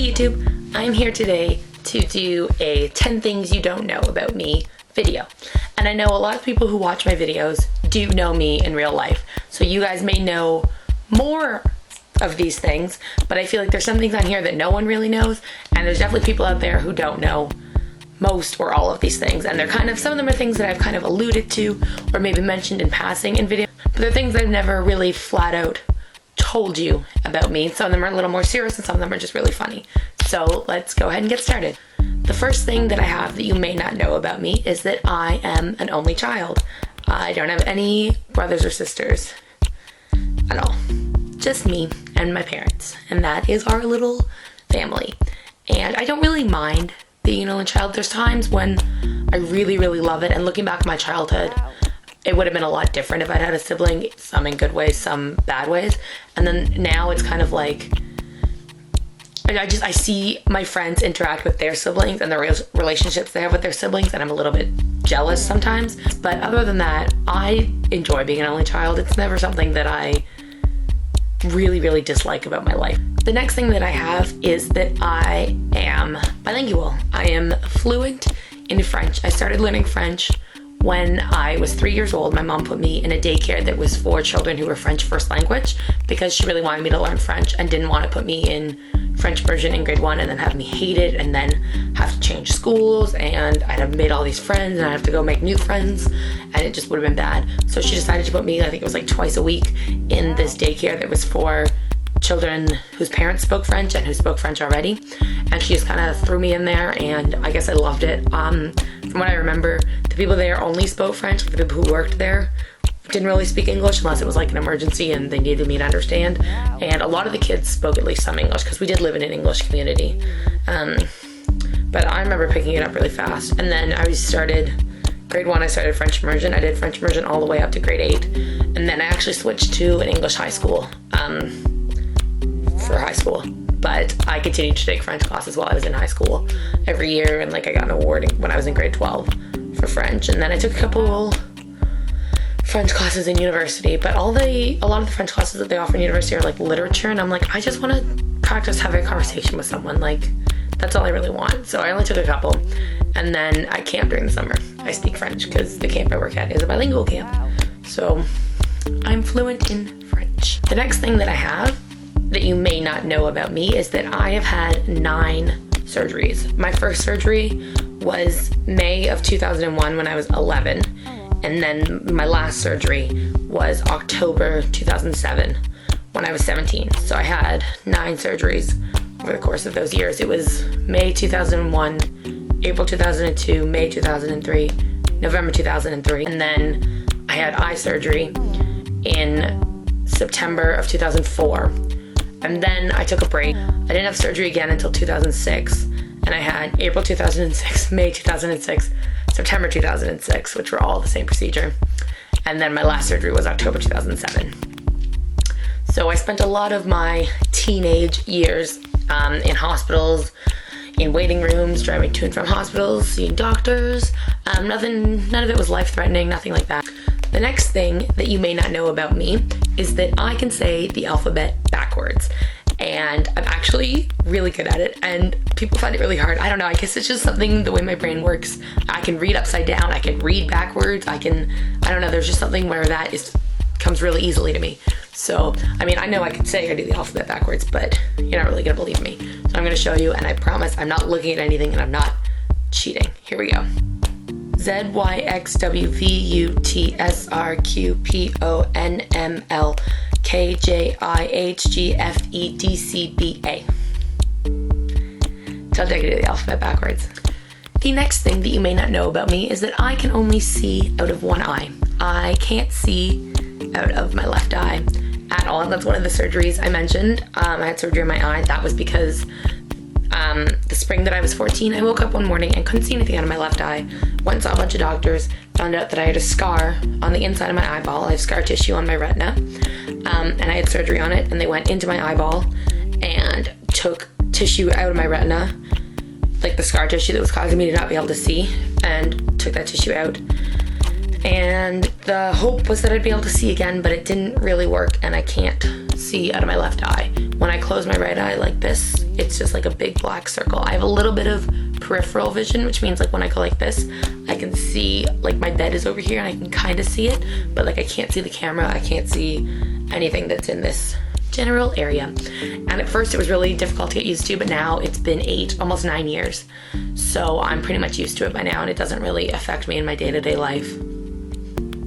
Hey YouTube, I'm here today to do a 10 things you don't know about me video. And I know a lot of people who watch my videos do know me in real life, so you guys may know more of these things, but I feel like there's some things on here that no one really knows, and there's definitely people out there who don't know most or all of these things, and some of them are things that I've kind of alluded to or maybe mentioned in passing in videos, but they're things I've never really flat out told you about me. Some of them are a little more serious and some of them are just really funny. So let's go ahead and get started. The first thing that I have that you may not know about me is that I am an only child. I don't have any brothers or sisters at all. Just me and my parents, and that is our little family. And I don't really mind being an only child. There's times when I really, really love it, and looking back at my childhood, it would have been a lot different if I'd had a sibling, some in good ways, some bad ways. And then now it's kind of like, I see my friends interact with their siblings and the relationships they have with their siblings, and I'm a little bit jealous sometimes. But other than that, I enjoy being an only child. It's never something that I really, really dislike about my life. The next thing that I have is that I am bilingual. I am fluent in French. I started learning French when I was 3 years old. My mom put me in a daycare that was for children who were French first language because she really wanted me to learn French and didn't want to put me in French version in grade 1 and then have me hate it and then have to change schools, and I'd have made all these friends and I'd have to go make new friends, and it just would have been bad. So she decided to put me, I think it was like twice a week, in this daycare that was for children whose parents spoke French and who spoke French already, and she just kind of threw me in there, and I guess I loved it. From what I remember, the people there only spoke French. The people who worked there didn't really speak English unless it was like an emergency and they needed me to understand, and a lot of the kids spoke at least some English because we did live in an English community. But I remember picking it up really fast, and then I started grade 1, I started French immersion. I did French immersion all the way up to grade 8, and then I actually switched to an English high school for high school, but I continued to take French classes while I was in high school every year, and like I got an award when I was in grade 12 for French, and then I took a couple French classes in university, but a lot of the French classes that they offer in university are like literature, and I'm like, I just want to practice having a conversation with someone. Like, that's all I really want. So I only took a couple, and then I camp during the summer. I speak French because the camp I work at is a bilingual camp, so I'm fluent in French. The next thing that I have that you may not know about me is that I have had 9 surgeries. My first surgery was May of 2001 when I was 11, and then my last surgery was October 2007 when I was 17. So I had 9 surgeries over the course of those years. It was May 2001, April 2002, May 2003, November 2003, and then I had eye surgery in September of 2004. And then I took a break. I didn't have surgery again until 2006, and I had April 2006, May 2006, September 2006, which were all the same procedure. And then my last surgery was October 2007. So I spent a lot of my teenage years in hospitals, in waiting rooms, driving to and from hospitals, seeing doctors. None of it was life-threatening, nothing like that. The next thing that you may not know about me is that I can say the alphabet backwards, and I'm actually really good at it, and people find it really hard. I don't know, I guess it's just something, the way my brain works. I can read upside down, I can read backwards, I don't know, there's just something where comes really easily to me. So, I mean, I know I could say I do the alphabet backwards, but you're not really gonna believe me. So I'm gonna show you, and I promise I'm not looking at anything and I'm not cheating. Here we go. Z, Y, X, W, V, U, T, S, R, Q, P, O, N, M, L, K, J, I, H, G, F, E, D, C, B, A. Tell Jackie to do the alphabet backwards. The next thing that you may not know about me is that I can only see out of one eye. I can't see out of my left eye at all. That's one of the surgeries I mentioned. I had surgery in my eye. That was because the spring that I was 14, I woke up one morning and couldn't see anything out of my left eye. Went and saw a bunch of doctors, found out that I had a scar on the inside of my eyeball. I have scar tissue on my retina, and I had surgery on it, and they went into my eyeball and took tissue out of my retina, like the scar tissue that was causing me to not be able to see, and took that tissue out. And the hope was that I'd be able to see again, but it didn't really work, and I can't see out of my left eye. When I close my right eye like this, it it's just like a big black circle. I have a little bit of peripheral vision, which means like when I go like this, I can see like my bed is over here and I can kind of see it, but like I can't see the camera. I can't see anything that's in this general area. And at first it was really difficult to get used to, but now it's been 8, almost 9 years. So I'm pretty much used to it by now, and it doesn't really affect me in my day-to-day life.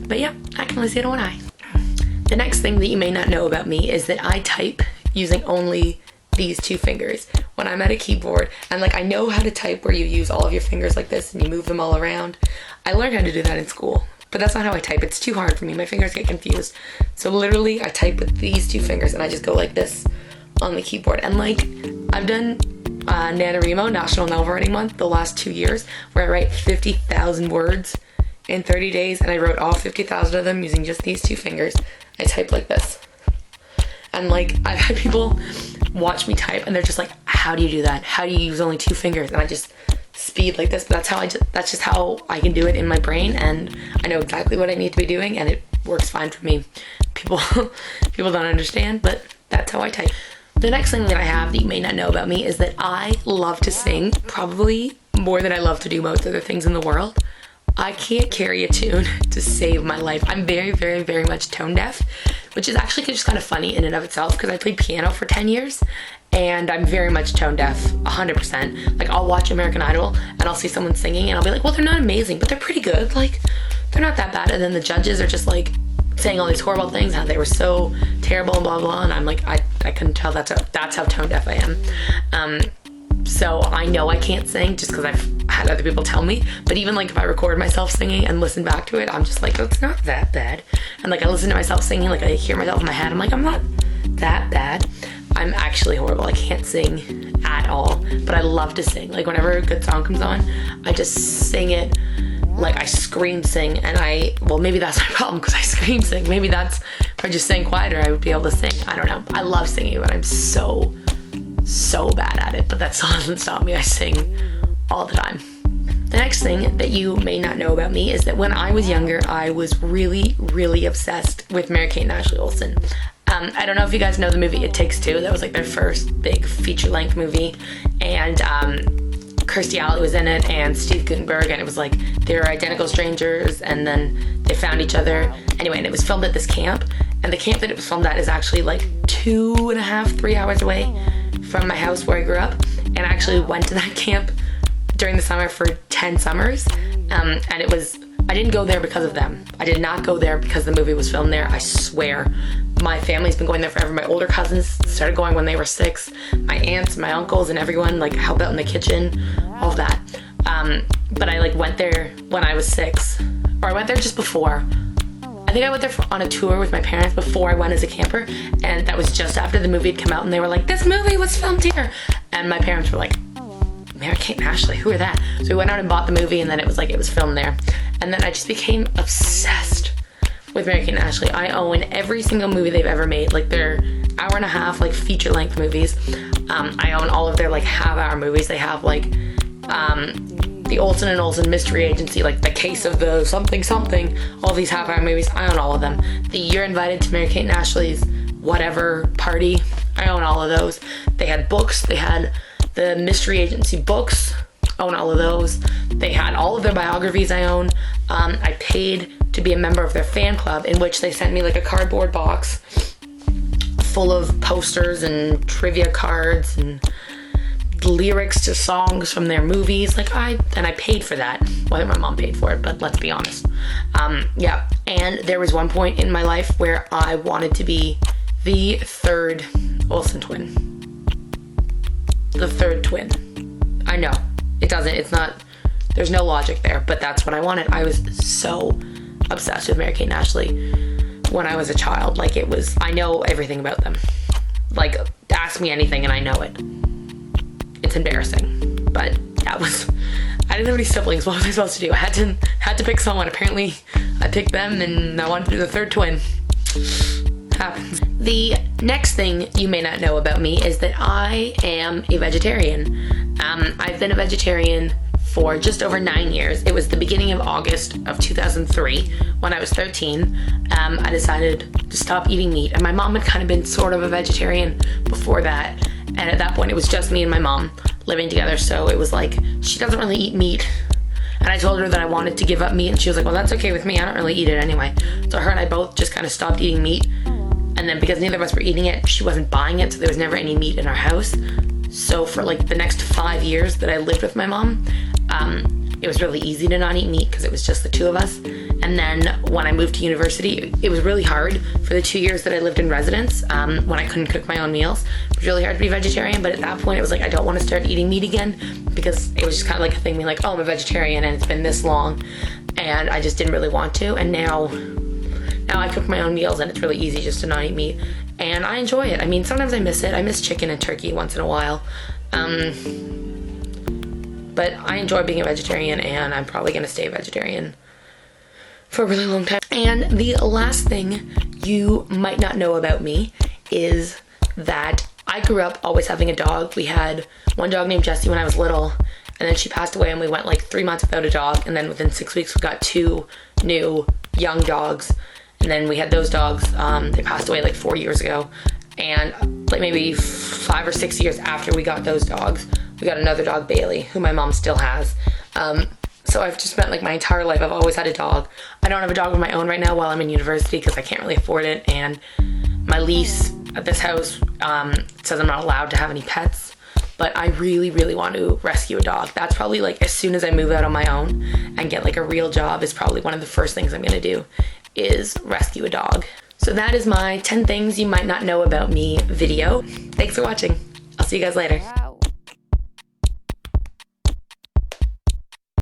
But yeah, I can only see it on one eye. The next thing that you may not know about me is that I type using only these 2 fingers when I'm at a keyboard. And like, I know how to type where you use all of your fingers like this and you move them all around. I learned how to do that in school, but that's not how I type. It's too hard for me. My fingers get confused. So literally I type with these 2 fingers and I just go like this on the keyboard. And like, I've done NaNoWriMo, National Novel Writing Month, the last 2 years, where I write 50,000 words in 30 days, and I wrote all 50,000 of them using just these 2 fingers. I type like this. And like, I've had people watch me type and they're just like, how do you do that? How do you use only 2 fingers? And I just speed like this, but that's just how I can do it in my brain, and I know exactly what I need to be doing, and it works fine for me. People don't understand, but that's how I type. The next thing that I have that you may not know about me is that I love to sing, probably more than I love to do most other things in the world. I can't carry a tune to save my life. I'm very, very, very much tone deaf, which is actually just kind of funny in and of itself because I played piano for 10 years and I'm very much tone deaf, 100%. Like, I'll watch American Idol and I'll see someone singing and I'll be like, well, they're not amazing, but they're pretty good. Like, they're not that bad. And then the judges are just like saying all these horrible things, how they were so terrible and blah, blah. And I'm like, I couldn't tell that's how tone deaf I am. So I know I can't sing just because I've had other people tell me, but even like if I record myself singing and listen back to it, I'm just like, oh, it's not that bad. And like, I listen to myself singing, like I hear myself in my head, I'm like, I'm not that bad. I'm actually horrible. I can't sing at all, but I love to sing. Like, whenever a good song comes on, I just sing it. Like, I scream sing, and well, maybe that's my problem because I scream sing. Maybe that's, if I just sang quieter, I would be able to sing. I don't know. I love singing, but I'm so bad at it, but that still doesn't stop me. I sing all the time. The next thing that you may not know about me is that when I was younger, I was really, really obsessed with Mary-Kate and Ashley Olsen. I don't know if you guys know the movie It Takes Two. That was like their first big feature-length movie, and Kirstie Alley was in it, and Steve Guttenberg, and it was like they were identical strangers, and then they found each other. Anyway, and it was filmed at this camp, and the camp that it was filmed at is actually like 2.5, 3 hours away from my house where I grew up, and I actually went to that camp during the summer for 10 summers, and I didn't go there because of them. I did not go there because the movie was filmed there. I swear. My family's been going there forever. My older cousins started going when they were 6. My aunts, my uncles, and everyone like helped out in the kitchen, all of that. But I like went there when I was 6, or I went there just before. I think I went there on a tour with my parents before I went as a camper, and that was just after the movie had come out, and they were like, this movie was filmed here. And my parents were like, Mary-Kate and Ashley, who are that? So we went out and bought the movie, and then it was filmed there. And then I just became obsessed with Mary-Kate and Ashley. I own every single movie they've ever made, like their hour-and-a-half, like feature-length movies. I own all of their like half-hour movies. They have like the Olsen and Olsen Mystery Agency, like The Case of the something, all these half-hour movies. I own all of them. The You're Invited to Mary-Kate and Ashley's whatever party, I own all of those. They had books. They had the Mystery Agency books. I own all of those. They had all of their biographies. I own. I paid to be a member of their fan club, in which they sent me like a cardboard box full of posters and trivia cards and lyrics to songs from their movies. I paid for that. Well, my mom paid for it, but let's be honest. Yeah. And there was one point in my life where I wanted to be the third Olsen twin. The third twin. I know. It's not, there's no logic there, but that's what I wanted. I was so obsessed with Mary-Kate and Ashley when I was a child. I know everything about them. Like, ask me anything and I know it. It's embarrassing, but I didn't have any siblings. What was I supposed to do? I had to pick someone. Apparently, I picked them, and I wanted to be the third twin. Happens. The next thing you may not know about me is that I am a vegetarian. I've been a vegetarian for just over 9 years. It was the beginning of August of 2003 when I was 13. I decided to stop eating meat, and my mom had kind of been sort of a vegetarian before that, And at that point, it was just me and my mom living together. So it was like, she doesn't really eat meat. And I told her that I wanted to give up meat, and she was like, well, that's okay with me. I don't really eat it anyway. So her and I both just kind of stopped eating meat. And then because neither of us were eating it, she wasn't buying it, so there was never any meat in our house. So for like the next 5 years that I lived with my mom, it was really easy to not eat meat because it was just the two of us. And then when I moved to university, it was really hard for the 2 years that I lived in residence, when I couldn't cook my own meals. It was really hard to be vegetarian, but at that point it was like, I don't want to start eating meat again, because it was just kind of like a thing being like, oh, I'm a vegetarian and it's been this long, and I just didn't really want to. And now I cook my own meals and it's really easy just to not eat meat, and I enjoy it. I mean, sometimes I miss it. I miss chicken and turkey once in a while. But I enjoy being a vegetarian, and I'm probably gonna stay a vegetarian for a really long time. And the last thing you might not know about me is that I grew up always having a dog. We had one dog named Jessie when I was little, and then she passed away and we went like 3 months without a dog, and then within 6 weeks we got 2 new young dogs. And then we had those dogs, they passed away like 4 years ago. And like maybe 5 or 6 years after we got those dogs, we got another dog, Bailey, who my mom still has. So I've just spent like my entire life, I've always had a dog. I don't have a dog of my own right now while I'm in university because I can't really afford it. And my lease at this house says I'm not allowed to have any pets. But I really, really want to rescue a dog. That's probably like as soon as I move out on my own and get like a real job is probably one of the first things I'm gonna do, is rescue a dog. So that is my 10 things you might not know about me video. Thanks for watching. I'll see you guys later.